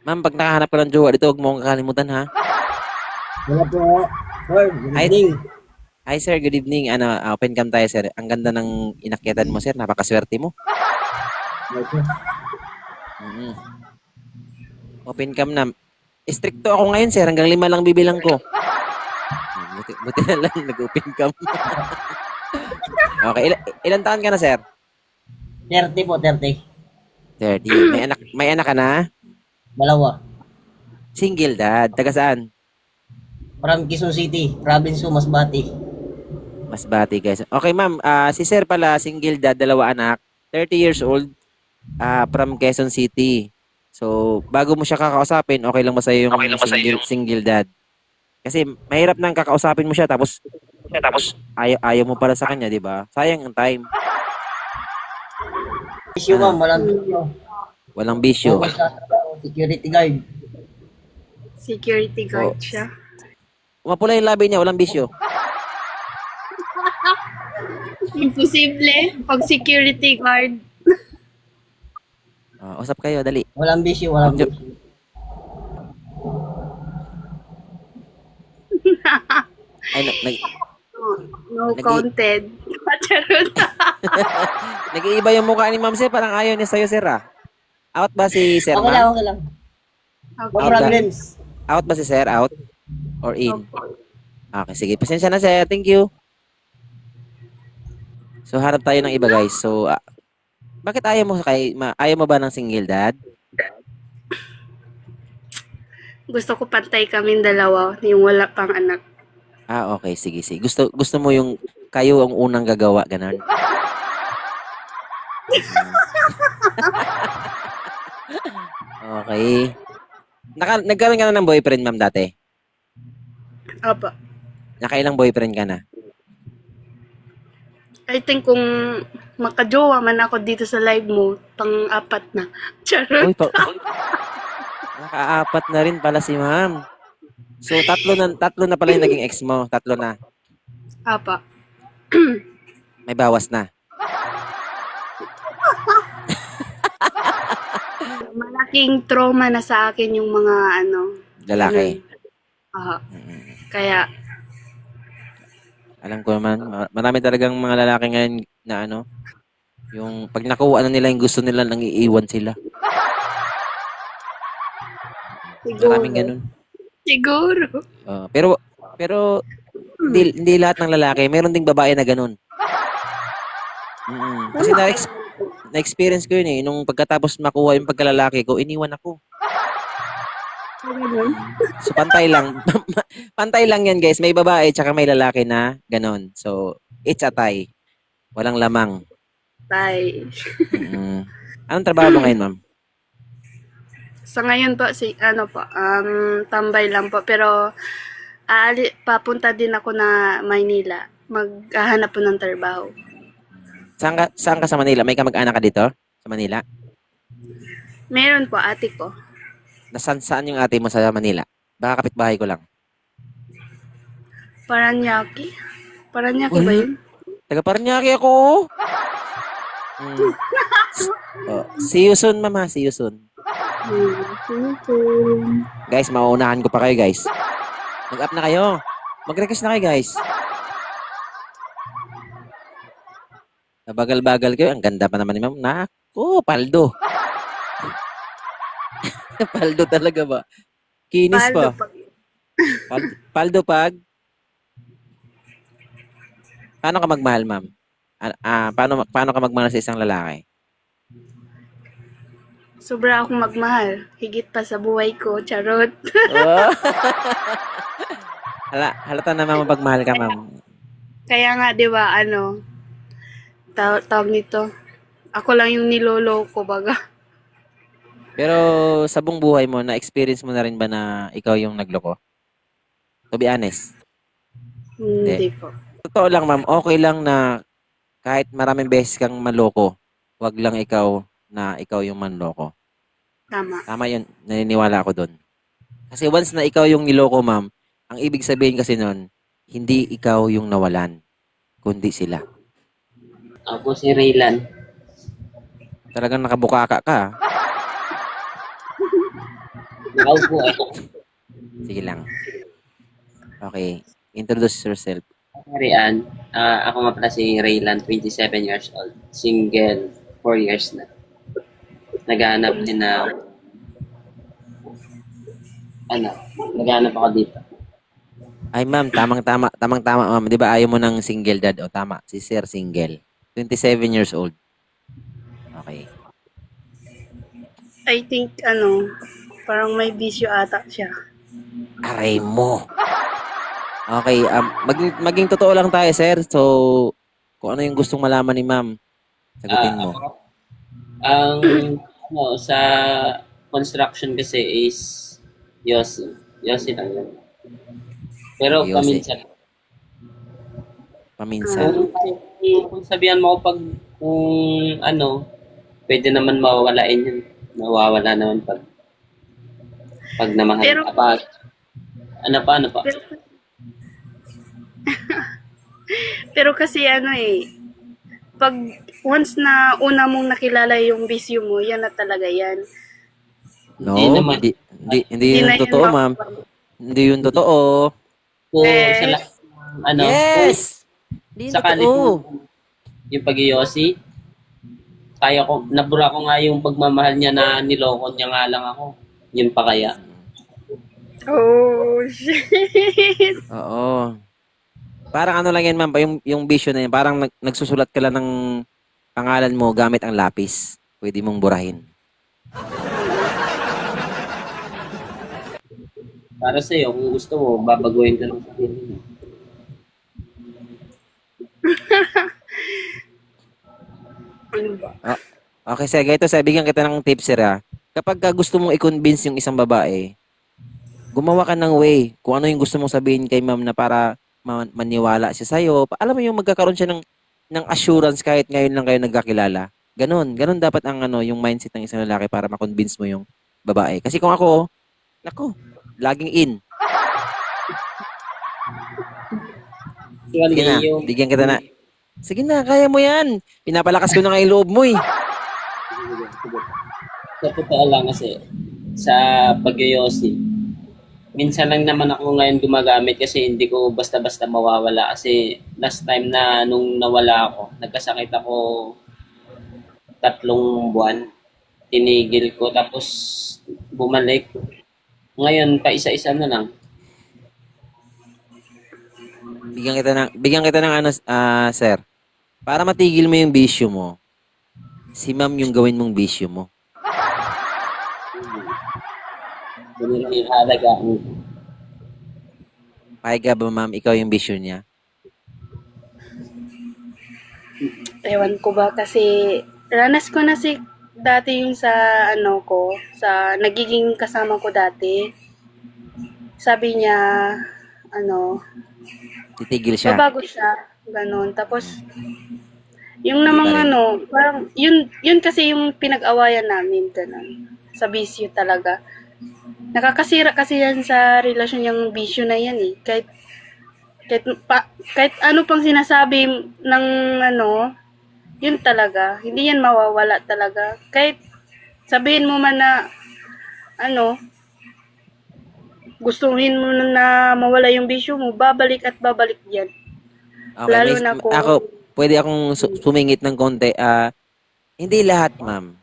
Ma'am, pag nakahanap ka ng jowa dito, huwag mo akong kakalimutan, ha? Wala po. Sir, good Hi, evening. hi sir, good evening. Open cam tayo, sir. Ang ganda ng inakyatan mo, sir. Napakaswerte mo. Okay. Mm. Open cam na. Stricto ako ngayon, sir. Hanggang 5 lang bibilang ko. Buti na lang, nag-open cam. Okay, ilan taon ka na, sir? 30 po, 30. 30. May anak ka na? Dalawa. Single dad. Taga saan? From Quezon City, province ko, Masbati. Masbate, guys. Okay, ma'am. Si sir pala, single dad, 2 anak. 30 years old. From Quezon City. So, bago mo siya kakausapin, okay lang ba sa'yo Okay yung lang ba sa'yo yung single dad? Kasi mahirap nang kakausapin mo siya tapos tapos ayaw mo pala sa kanya, 'di ba? Sayang ang time. issue ma'am, Ano? walang issue. Walang bisyo. Focus sa trabaho, security guard. Security O, guard siya. mapula yung labi niya, walang bisyo. Imposible. Pag security guard. Usap kayo, dali. Walang bisyo, walang Huwag niyo- bisyo. Ay, No nag, counted. Charot. nag-iiba yung mukha ni Ma'am Sir, parang ayaw niya sa'yo, sir, ah. Out ba si Sir, Okay lang, ma'am? okay lang. No Okay. Out ba? problems. Out ba si Sir? Out? Or in? Opo. Okay, sige. Pasensya na, sir. Thank you. So, harap tayo ng iba, guys. So, bakit ayaw mo ba ng single dad? Gusto ko pantay kaming dalawa, yung wala pang anak. Okay. Sige, sige. Gusto mo yung kayo ang unang gagawa, ganun? Okay. Nagkaroon ka na ng boyfriend, ma'am, dati? Opo. Nakailang boyfriend ka na? I think kung makajowa man ako dito sa live mo, pang-apat na. Charot. Uy, nakaapat na rin pala si ma'am. So, tatlo na pala yung naging ex mo. Tatlo na. Opo. May bawas na. Malaking trauma na sa akin yung mga Lalaki. ah, kaya Alam ko naman, marami talagang mga lalaki ngayon na yung pag nakuha na nila yung gusto nila, nang iiwan sila. Maraming siguro. ganun. Siguro. Pero hindi lahat ng lalaki, meron ding babae na ganun. Kasi na-experience ko yun eh. Nung pagkatapos makuha yung pagkalalaki ko, iniwan ako. So, pantay lang. Pantay lang yan, guys. May babae tsaka may lalaki na ganun. So, it's a tie. Walang lamang. Tay. Anong trabaho mo ngayon, ma'am? Sa ngayon po, tambay lang po. Pero, papunta din ako na Maynila. Maghahanap po ng trabaho. Saan ka sa Manila? May kamag-anak ka dito? Sa Manila? Meron po, ate ko. Saan yung ate mo sa Manila? Baka kapitbahay ko lang. Paranaque? Paranaque ba yun? Taga Paranaque ako. See you soon, ma'am, ha? See you soon. Guys, mauunahan ko pa kayo, guys. Mag-up na kayo. Mag-request na kayo, guys. Bagal-bagal kayo. Ang ganda pa naman ni ma'am. Naku, paldo. Paldo talaga ba? Kinis pa. Paldo pa. Paldo pag? Paano ka magmahal, ma'am? Paano ka magmahal sa isang lalaki? Sobra akong magmahal. Higit pa sa buhay ko. Charot. Oh. Halata naman mapagmahal ka, ma'am. Kaya nga, di ba, tawag nito. Ako lang yung nilolo ko, baga. Pero sa buong buhay mo, na-experience mo na rin ba na ikaw yung nagloko? To be honest. Hindi po. Totoo lang, ma'am. Okay lang na kahit maraming beses kang maloko, wag lang ikaw na ikaw yung manloko. Tama. Tama yun. Naniniwala ako doon. Kasi once na ikaw yung niloko, ma'am, ang ibig sabihin kasi nun, hindi ikaw yung nawalan, kundi sila. Ako si Raylan. Talagang nakabukaka ka. Nakaupo ako. Sige lang. Okay. Introduce yourself. Marian, ako nga pala si Raylan, 27 years old. Single, 4 years na. Naghahanap din na, naghahanap ako dito. Ay, ma'am, tamang-tama, ma'am. Di ba ayaw mo ng single dad? O, tama. Si Sir single. 27 years old. Okay. I think, parang may bisyo ata siya. Aray mo. Okay, maging totoo lang tayo, sir. So, kung ano yung gustong malaman ni ma'am, sagutin mo. Ang sa construction kasi is Yossi. Yossi lang yun. Pero Yossi. paminsan. Paminsan. Kung sabihan mo ako pwede naman mawawalain yun. Mawawala naman pag namahal Pero- ka pa. Ano pa? Pero kasi pag once na una mong nakilala yung bisyo mo, yan na talaga yan. No, Hindi naman. hindi yun na totoo, yun ma'am. Hindi yun totoo. Kung Eh, sa lahat ng Yes! Hindi yun sakali totoo. yung pag-iossi, kaya ko, nabura ko nga yung pagmamahal niya na niloko niya nga lang ako. Yun pa kaya. Oh, shit. Oo. Parang ano lang yan, ma'am, yung vision na yan, parang nagsusulat ka lang ng pangalan mo gamit ang lapis. Pwede mong burahin. Para sa'yo, kung gusto mo, babaguhin ka ng sarili mo. Ano ba? Okay, sir. Ganito, sir. Bigyan kita ng tips, sir, ha. Kapag gusto mong i-convince yung isang babae, gumawa ka ng way kung ano yung gusto mong sabihin kay ma'am na para maniwala siya sa'yo. Alam mo yung magkakaroon siya ng assurance kahit ngayon lang kayo nagkakilala. Ganon dapat ang yung mindset ng isang lalaki para ma-convince mo yung babae. Kasi kung ako, laging in. Sige na, bigyan kita na. Sige na, kaya mo yan. Pinapalakas ko na nga yung loob mo eh. Sa totoo lang kasi, sa pag-iossi, minsan lang naman ako ngayon gumagamit kasi hindi ko basta-basta mawawala. Kasi last time na nung nawala ako, nagkasakit ako 3 buwan. Tinigil ko tapos bumalik. Ngayon, paisa-isa na lang. Bigyan kita ng sir. Para matigil mo yung bisyo mo, si ma'am yung gawin mong bisyo mo. Ganun lang yung halaga. Payag ka ba, ma'am, ikaw yung bisyo niya? Ewan ko ba kasi ranas ko na dati yung sa sa nagiging kasama ko dati. Sabi niya, Titigil siya. babago siya, ganon. Tapos, yung namang Hindi pa rin. parang, yun kasi yung pinag-awayan namin, ganon. Sa bisyo talaga. Nakakasira kasi yan sa relasyon yung bisyo na yan eh. Kahit ano pang sinasabi ng yun talaga. Hindi yan mawawala talaga. Kahit sabihin mo man na gustuhin mo na mawala yung bisyo mo, babalik at babalik yan. Okay, Lalo na kung- pwede akong sumingit ng konti. Hindi lahat, ma'am.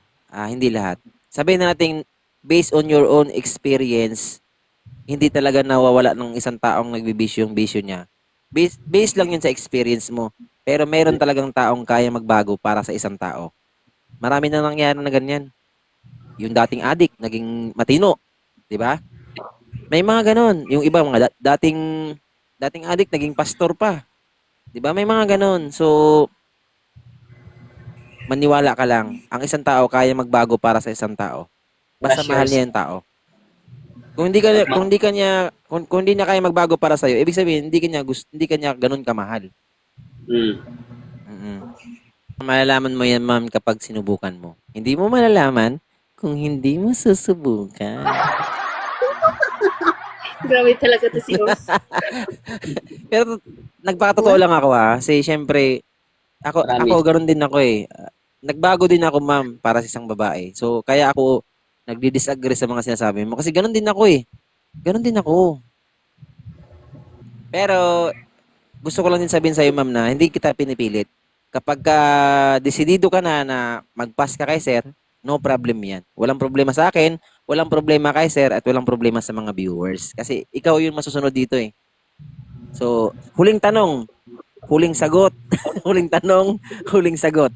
Hindi lahat. Sabihin na natin, based on your own experience, hindi talaga nawawala ng isang taong nagbibisyo yung bisyo niya. Based lang yun sa experience mo. Pero meron talagang taong kaya magbago para sa isang tao. Marami na nangyari na ganyan. Yung dating addict, naging matino. Di ba? May mga ganon. Yung iba, mga dating addict, naging pastor pa. Di ba? May mga ganon. So, maniwala ka lang. Ang isang tao kaya magbago para sa isang tao. Basta That's mahal yours. niya yung tao. Kung hindi niya kaya magbago para sa iyo, ibig sabihin hindi ka niya ganun kamahal. Mm-mm. Malalaman mo yan, ma'am, kapag sinubukan mo. Hindi mo malalaman kung hindi mo susubukan. Grabe talaga to si Os. Pero nagpakatotoo lang ako kasi syempre ako Marami. ganoon din ako eh. Nagbago din ako, ma'am, para sa isang babae. So kaya ako nagdi-disagree sa mga sinasabi mo. Kasi ganun din ako eh. Ganun din ako. Pero, gusto ko lang din sabihin sa'yo, ma'am, na hindi kita pinipilit. Kapag desidido ka na mag-pass ka kay sir, no problem yan. Walang problema sa akin, walang problema kay sir, at walang problema sa mga viewers. Kasi ikaw yung masusunod dito eh. So, huling tanong, huling sagot. Huling tanong, huling sagot.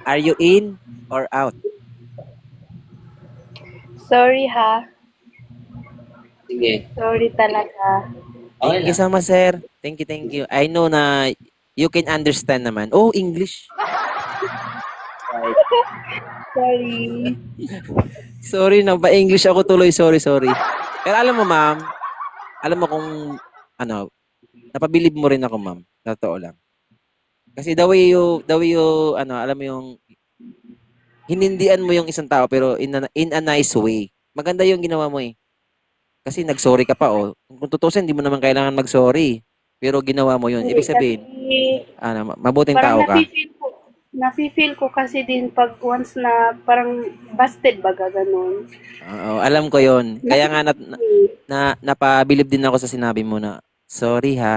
Are you in or out? Sorry ha. Sige. Sorry talaga. Okay Thank you lang. so much, sir. Thank you, thank you. I know na you can understand naman. Oh, English. Sorry. Sorry na, ba-English ako tuloy. Sorry, sorry. Pero alam mo, ma'am, alam mo kung, ano, napabilib mo rin ako, ma'am. Totoo lang. Kasi the way you, ano, alam mo yung, hinindian mo yung isang tao, pero in a nice way. Maganda yung ginawa mo eh. Kasi nag-sorry ka pa, oh. Kung tutusin, hindi mo naman kailangan mag-sorry. Pero ginawa mo yun. Ibig sabihin, Kasi mabuting parang tao ka. nafe-feel ko kasi din pag once na parang busted baga ganun. Oo, alam ko yon. Kaya nga napabilib din ako sa sinabi mo na, sorry ha.